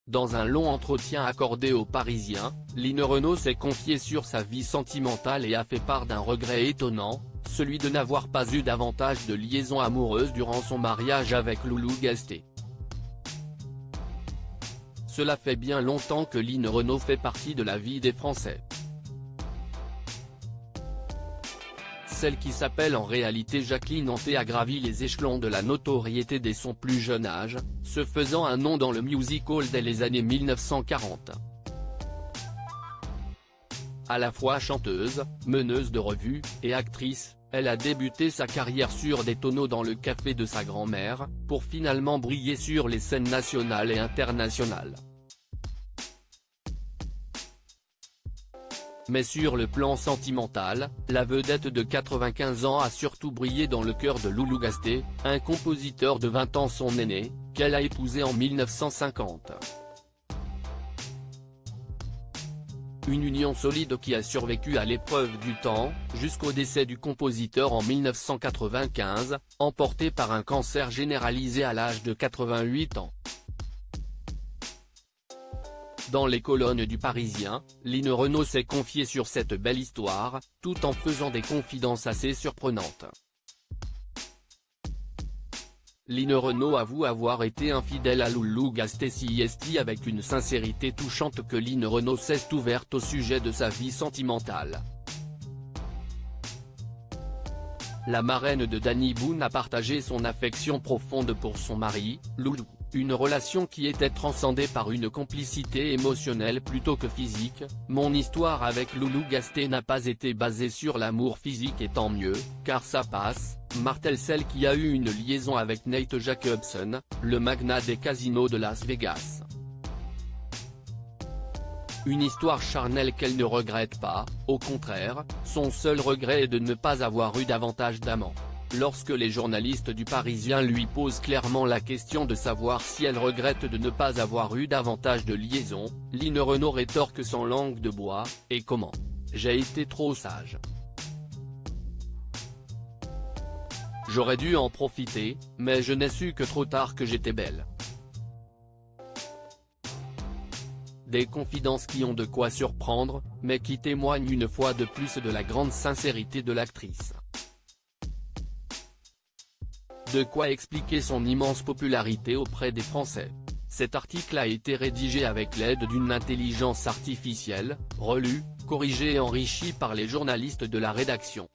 Dans un long entretien accordé aux Parisiens, Line Renaud s'est confiée sur sa vie sentimentale et a fait part d'un regret étonnant, celui de n'avoir pas eu davantage de liaisons amoureuses durant son mariage avec Loulou Gasté. Cela fait bien longtemps que Line Renaud fait partie de la vie des Français. Celle qui s'appelle en réalité Jacqueline Anté a gravi les échelons de la notoriété dès son plus jeune âge, se faisant un nom dans le music-hall dès les années 1940. À la fois chanteuse, meneuse de revue, et actrice, elle a débuté sa carrière sur des tonneaux dans le café de sa grand-mère, pour finalement briller sur les scènes nationales et internationales. Mais sur le plan sentimental, la vedette de 95 ans a surtout brillé dans le cœur de Loulou Gasté, un compositeur de 20 ans son aîné, qu'elle a épousé en 1950. Une union solide qui a survécu à l'épreuve du temps, jusqu'au décès du compositeur en 1995, emporté par un cancer généralisé à l'âge de 88 ans. Dans les colonnes du Parisien, Line Renaud s'est confiée sur cette belle histoire, tout en faisant des confidences assez surprenantes. Line Renaud avoue avoir été infidèle à Loulou Gasté avec une sincérité touchante que Line Renaud s'est ouverte au sujet de sa vie sentimentale. La marraine de Danny Boone a partagé son affection profonde pour son mari, Loulou, une relation qui était transcendée par une complicité émotionnelle plutôt que physique. Mon histoire avec Loulou Gasté n'a pas été basée sur l'amour physique et tant mieux, car ça passe, martèle celle qui a eu une liaison avec Nate Jacobson, le magnat des casinos de Las Vegas. Une histoire charnelle qu'elle ne regrette pas, au contraire, son seul regret est de ne pas avoir eu davantage d'amants. Lorsque les journalistes du Parisien lui posent clairement la question de savoir si elle regrette de ne pas avoir eu davantage de liaisons, Line Renaud rétorque sans langue de bois, « Et comment ? J'ai été trop sage. J'aurais dû en profiter, mais je n'ai su que trop tard que j'étais belle. » Des confidences qui ont de quoi surprendre, mais qui témoignent une fois de plus de la grande sincérité de l'actrice. De quoi expliquer son immense popularité auprès des Français. Cet article a été rédigé avec l'aide d'une intelligence artificielle, relu, corrigé et enrichi par les journalistes de la rédaction.